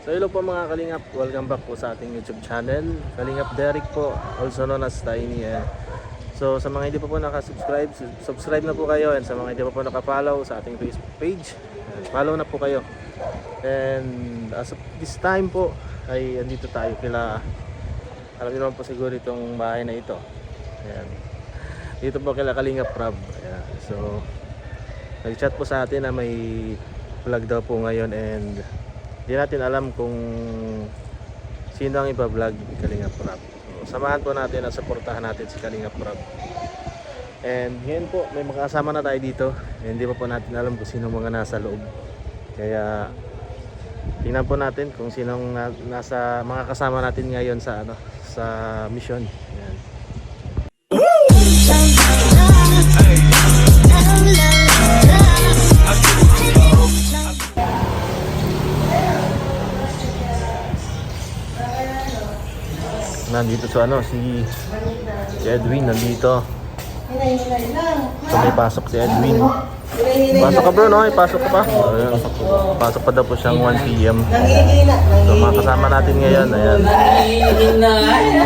So hello po mga Kalingap, welcome back po sa ating YouTube channel. Kalingap Derek po, also known as Tiny. So sa mga hindi pa po nakasubscribe, subscribe na po kayo. And sa mga hindi pa po nakafollow sa ating Facebook page, follow na po kayo. And as of this time po, ay andito tayo kila, alam niyo naman po siguro itong bahay na ito. Ayan. Dito po kila Kalingap Rob. Ayan. So nag-chat po sa atin na may vlog daw po ngayon, and hindi natin alam kung sino ang iba-vlog ni Kalingap Rob. So, samahan po natin at supportahan natin si Kalingap Rob. And ngayon po, may makasama na tayo dito. Hindi pa po natin alam kung sino mga nasa loob. Kaya tingnan po natin kung sinong nasa mga kasama natin ngayon sa sa mission. Ayan. Nandito sa si Edwin nandito. So may pasok si Edwin. Pasok ka bro, no? Pasok ka pa. Ayan. Pasok pa daw po siyang 1 PM. So mga kasama natin ngayon. Ayan.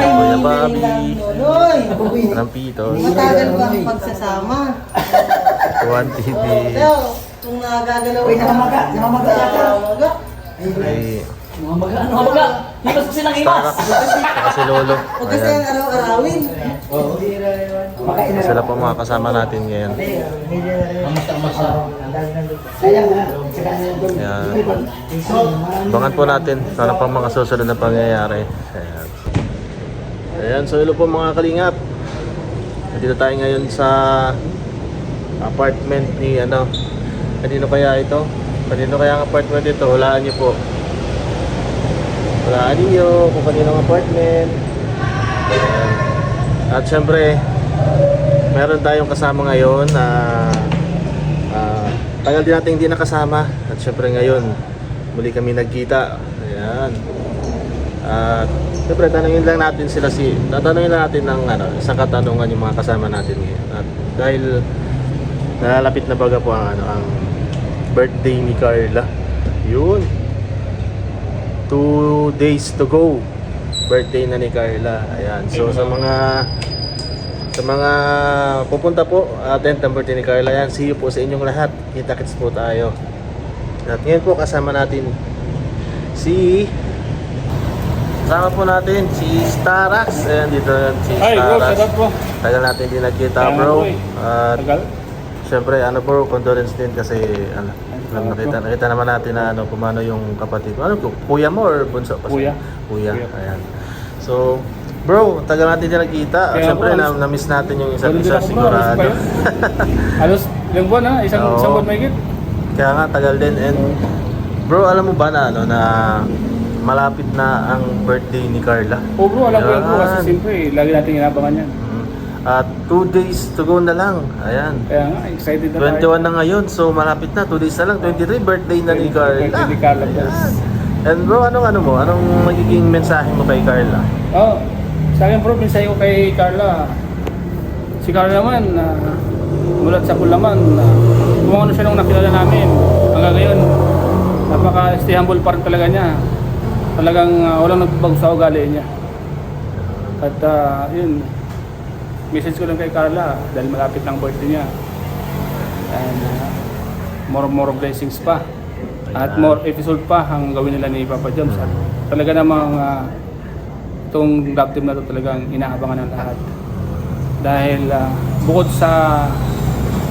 Kuya Bobby, Rampitos, matagal ba ang pagsasama? Juan TV, Kung nagagalaw namamaga. Staraks, saka si Lolo. Huwag kasi Ayan. ang araw-arawin. Sila po mga kasama natin ngayon. Ayan. Abangan po natin sana pang mga susunod na pangyayari. Ayan. Ayan, so hello po mga Kalingap. Dito tayo ngayon sa apartment ni kanino kaya ito? Kanino kaya ang apartment ito? Hulaan niyo po. Hulaan niyo kung kaninong apartment. Ayan. At syempre, meron tayong kasama ngayon na tagal din natin hindi nakasama. At syempre ngayon, muli kami nagkita. Ayan. At syempre, tatanungin lang natin ng isang katanungan yung mga kasama natin ngayon. At dahil nalalapit na baga po ang birthday ni Carla. Yun. 2 days to go. Birthday na ni Carla. Ayan. So sa mga pupunta po attend ang birthday ni Carla, yan, see you po sa inyong lahat. Kita-kits po tayo. At ngayon po kasama natin kasama po natin si Staraks. Ayan, dito si Staraks. Tagal natin din nagkita bro. At syempre bro, condolence din kasi nakita naman natin na kumano yung kapatid mo. Kuya mo or bunso pa siya? Kuya. Ayan. So bro, tagal natin din nagkita. Syempre na-miss natin yung isa't isa sigurado. Halos ilang buwan na, isang buwan mahigit. Kaya nga tagal din. And bro, alam mo ba na na malapit na ang birthday ni Carla? Oh bro, alam ko yan bro, kasi siyempre lagi natin inabangan yan. At 2 days to go na lang. Ayan. Kaya nga, excited na 21 na ngayon, so malapit na. 2 days na lang. 23, birthday na ni Carla. Birthday ni Carla. Ayan. And bro, anong magiging mensahe mo kay Carla? Sa akin bro, mensahe ko kay Carla. Si Carla naman, mulat sa kulaman, kung ano siya nung nakilala namin. Hanggang ngayon, napaka-stay humble pa rin talaga niya. Talagang walang nagbabago sa ugali niya. At yun, message ko lang kay Carla dahil malapit ng birthday niya. And more blessings pa. At more episode pa ang gawin nila ni Papa Joms. At talaga namang itong love team na ito talagang inaabangan ng lahat. Dahil bukod sa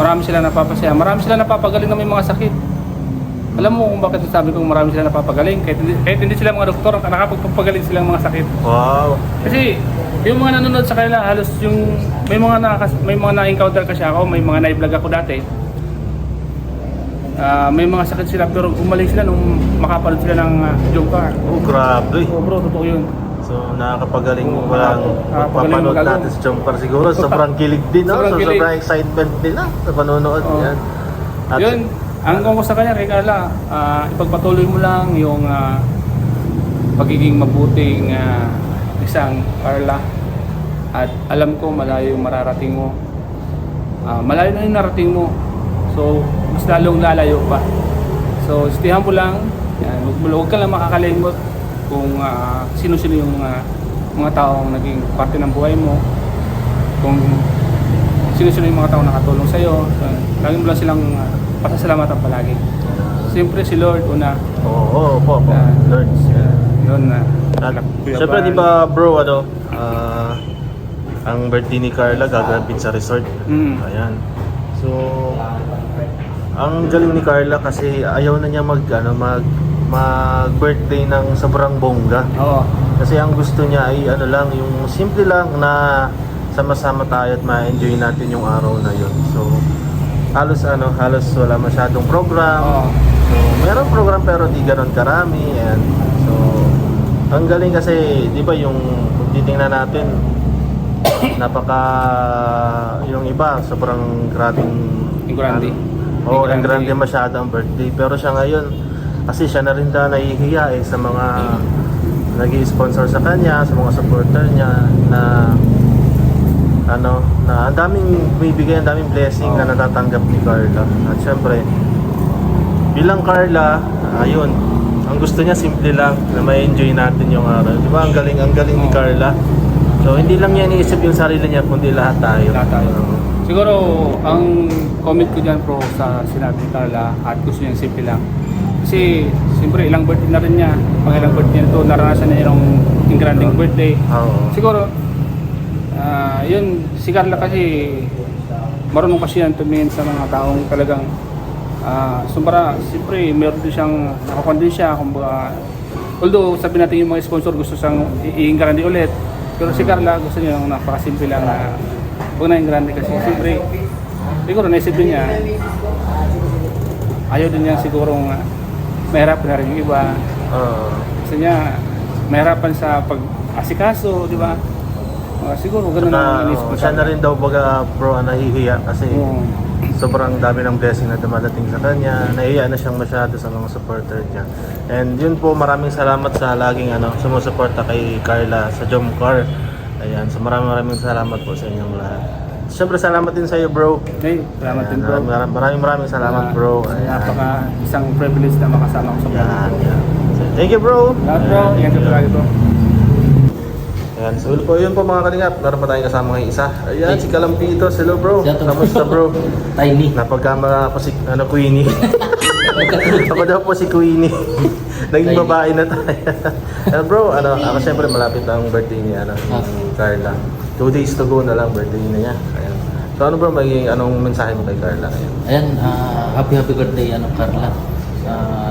marami sila napapasaya, marami sila napapagaling na may mga sakit. Alam mo kung bakit sabi kong marami sila napapagaling? Kahit hindi sila mga doktor, nakapagpapagaling silang mga sakit. Wow! Kasi yung mga nanonood sa kanila, halos yung may mga na-encounter kasi ako, may mga na-vlog ako dati. May mga sakit sila pero umaling sila nung makapanood sila ng Jomcar. Oh, grabe. Oh bro, totoo yun. So nakakapagaling mo lang magpapanood natin sa Jomcar siguro. Sobrang kilig din, no? Sobrang excitement nila sa panonood. Yan. At yun, ang kung ko sa kanya kay Carla, ipagpatuloy mo lang yung pagiging mabuting isang Carla. At alam ko malayo yung mararating mo. Malayo na yung narating mo. So, mas lalong lalayo pa. So, stay humble lang. Yan, huwag ka lang makakalimot kung sino-sino yung mga taong naging parte ng buhay mo. Kung sino-sino yung mga taong nakatulong sa'yo. Lagi mo lang silang pasasalamatan palagi. Siyempre si Lord una. Oo, po. Lord. Yun na. Siyempre, di ba bro, ang birthday ni Carla gaganapin sa resort. Ayan. So, ang galing ni Carla kasi ayaw na niya mag-birthday ng sobrang bongga. Oo. Kasi ang gusto niya ay lang, yung simple lang na sama-sama tayo at ma-enjoy natin yung araw na yun. So, halos wala masyadong program. Oo. So, meron program pero di ganon karami. And so, ang galing kasi, di ba yung kung titingnan natin, yung iba, sobrang grabing Grande. Oo, ang grande masyado ang birthday. Pero siya ngayon, kasi siya na rin nahihiya sa mga nag-i-sponsor sa kanya, sa mga supporter niya na ang daming bibigay, ang daming blessing na natatanggap ni Carla. At syempre, bilang Carla, ayun, ang gusto niya simple lang na ma-enjoy natin yung araw. Di ba? Ang galing ni Carla. So, hindi lang niya iniisip yung sarili niya, kundi lahat tayo. Lahat tayo. Siguro, ang comment ko dyan bro sa sinabi ni Carla at gusto niya simple lang. Kasi, siyempre, ilang birthday na rin niya. Pag ilang birthday na ito, naranasan niya yung granding birthday. Oo. Siguro, yun, si Carla kasi marunong kasi yan tumingin sa mga taong talagang siyempre, meron din siyang nakakuha din siya. Kumbaga, although, sabi natin yung mga sponsor gusto siyang i-grande ulit. Pero si Carla gusto niya yung napakasimple lang na huwag na yung grande kasi siyempre siguro naisip din niya ayaw din niya sigurong mahirap na rin yung iba. Gusto niya mahirapan sa pag-asikaso, di ba? Siguro ganun ang inisip ko. Siya na rin daw baga bro nahihiya kasi sobrang dami ng blessing na dumadating sa kanya. Nahihiya na siyang masyado sa mga supporter niya. And yun po, maraming salamat sa laging sumusuporta kay Carla sa Jomcar. Ayan, so maraming salamat po sa inyong lahat. Siyempre salamat din sa iyo bro. Hey, salamat din bro. Maraming salamat bro. Ayan. Napaka isang privilege na makasama ko sa Ayan. So, thank you bro. Lahat bro, ingat ka palagi bro. Ayan, so yun po mga kalingap. Meron pa tayong kasama ngayon isa. Ayan, si Kalampitos. Hello bro. Kamusta bro? Tiny. Napagkama po si Queenie. Ako daw po si Queenie. Naging babae na tayo. Bro, ako syempre malapit ang birthday ni Carla. 2 days to go na lang birthday niya. Ayan. So bro, anong mensahe mo kay Carla ngayon? Ayan, happy birthday Carla.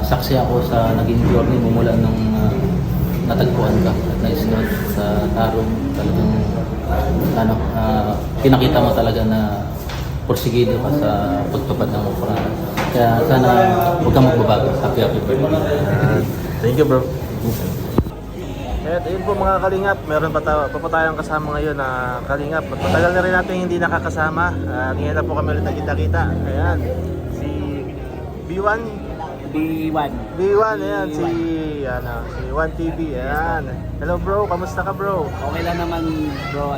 Saksi ako sa naging journey mo mula nung natagpuan ka at na-slot sa tarong. Talagang pinakita mo talaga na porsigido ka sa pagtupad ng opera. Kaya sana huwag kang magbabago. Happy birthday. Thank you bro. At ayun po mga kalingap, meron pa tayong kasama ngayon na kalingap. Matagal na rin natin hindi nakakasama. Ngayon na po kami ulit nagkita-kita. Ayan, si B1. B1, ayan, si 1TV, ayan. Hello bro, kamusta ka bro? Okay lang naman bro,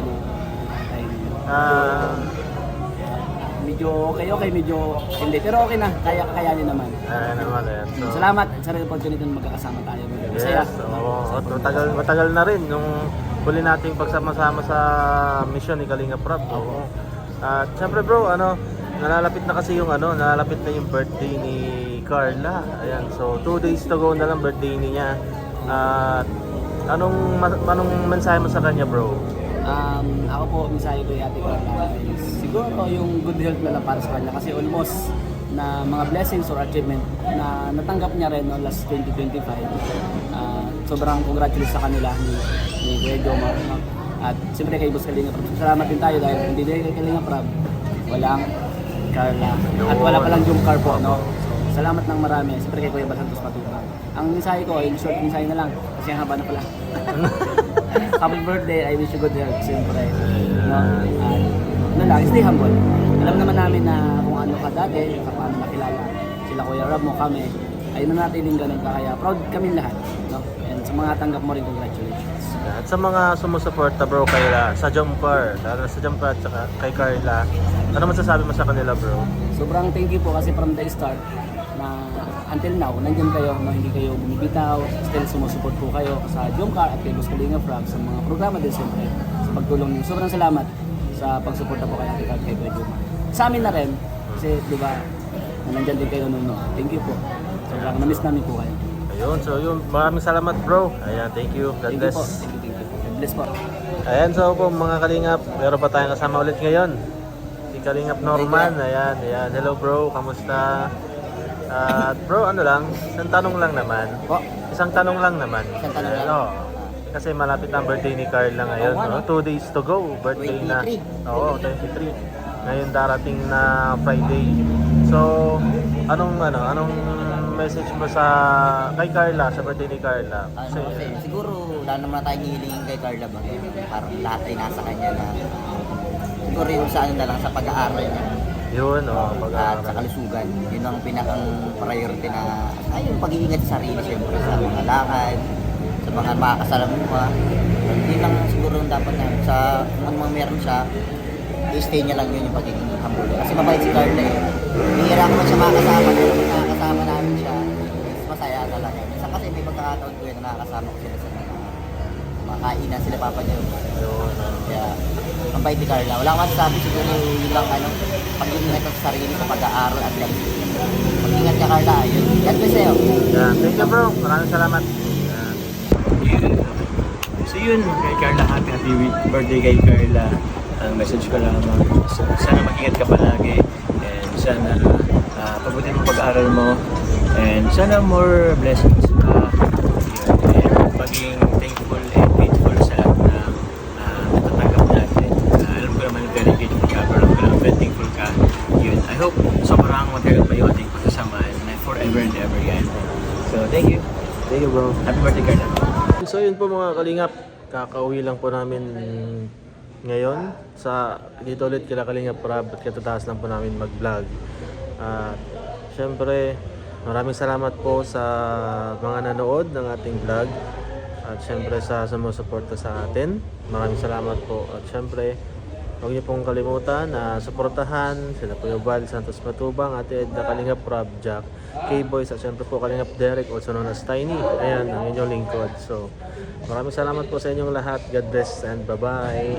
medyo okay, medyo hindi, pero okay na, kayanin naman. Ayan naman, ayan. So, Salamat sa opportunity na magkakasama tayo. Masaya. yes, matagal na rin nung huli nating pagsama-sama sa mission ni Kalinga Prab. At syempre bro, nalalapit na kasi nalalapit na yung birthday ni Carla. Ayan, so 2 days to go na lang birthday niya. At anong mensahe mo sa kanya bro? Ako po, mensahe ko yung Ate Carla is siguro yung good health na lang para sa kanya kasi almost na mga blessings or achievement na natanggap niya rin no, last 2025. Sobrang congratulations sa kanila ni Kuya Jomar. At siyempre kay Boss Kalinga Prab. Salamat din tayo dahil hindi dahil kay Kalinga Prab, walang Carla. At wala palang Jomcar po. No? So, salamat ng marami. Siyempre kay Kuya Basantos Patuta. Ang mensahe ko, yung short mensahe na lang kasi ang haba na pala. Happy birthday, I wish you good health, siyempre. No? At stay humble. Alam naman namin na kung ano ka dati, paano nakilala sila Kuya Rob mo, kami, ay nanatiling ganun ka, kaya proud kami lahat. No? And sa mga tanggap mo rin, congratulations. At sa mga sumusuporta bro sa Jomcar, sa Jomcar at saka kay Carla, ano masasabi mo sa kanila bro? Sobrang thank you po kasi from the start na until now, nandyan kayo, no, hindi kayo bumibitaw, still sumusuport po kayo sa Jomcar at kay Boss Kalinga Frog sa mga programa din siyempre sa pagtulong niyo. Sobrang salamat sa pagsuporta po kay Ate Carl kay Kuya Jomar. Sa amin na rin, kasi di ba, nandyan din kayo nuno. Thank you po. Sobrang na-miss namin po kayo. Ayun, so yun, maraming salamat bro. Ayan, thank you. God Thank you bless. po. Thank you. God bless po. Ayan, so po mga kalingap, meron pa tayong kasama ulit ngayon. Si Kalingap Norman, ayan, ayan. Hello bro, kamusta? At bro, ano lang, isang tanong lang naman. Po. Isang tanong lang naman. Isang tanong lang? Oo. Kasi malapit ang birthday ni Carla ngayon. No? 2 days to go, birthday na. 23. Oo, 23. Ngayon darating na Friday. So, anong message mo sa kay Carla, sa birthday ni Carla? Kasi siguro wala naman tayong hihilingin kay Carla ba? Parang lahat ay nasa kanya na siguro yung sa ano na lang sa pag-aaral niya Yun, at sa pag-aaral. kalusugan. Yun ang pinakang priority na yung pag-iingat sa sarili siyempre sa mga lakad, sa mga makakasalamuha. Yun lang siguro ang dapat na sa kung ano meron siya, i-stay niya lang yun yung pagiging humble. Kasi mabait si Carla eh. Bihira ko man siya makakasama, pero pag nakakasama namin siya, mas masaya talaga. Minsan kasi may pagkakataon ko yun na nakakasama ko sila sa mga kainan sila Papa niyo. Yun, Kaya, ang bait ni Carla. Wala akong masasabi siguro yun lang pag-iingat sa sarili sa pag-aaral at kalusugan. Pag-ingat ka Carla, yun. God bless sa'yo. Yan, thank you bro. Maraming salamat. Yan. So yun, kay Carla, happy birthday kay Carla. Ang message ko lang, sana mag-ingat ka palagi and sana pabutin mo pag-aaral mo and sana more blessings. Yun, and maging thankful and grateful sa lahat na natatanggap natin. Alam ko naman very grateful ka, pero alam ko naman very thankful ka. Yun, I hope sobrang matagal pa yung ating pagkasamahan na forever and ever yan. So thank you. Thank you bro. Happy birthday Carla. So yun po mga kalingap, kakauwi lang po namin ngayon sa dito ulit kila Kalingap Rob at katataas lang po namin mag-vlog. At syempre maraming salamat po sa mga nanood ng ating vlog at syempre sa sumusuporta sa atin. Maraming salamat po at syempre huwag niyo pong kalimutan na suportahan sila po Val Santos Matubang, Ate Edna, Kalingap Rob, Jack, K-Boys at syempre po Kalingap Derek, also known as Tiny. Ayan ang inyong lingkod. So maraming salamat po sa inyong lahat. God bless and bye-bye.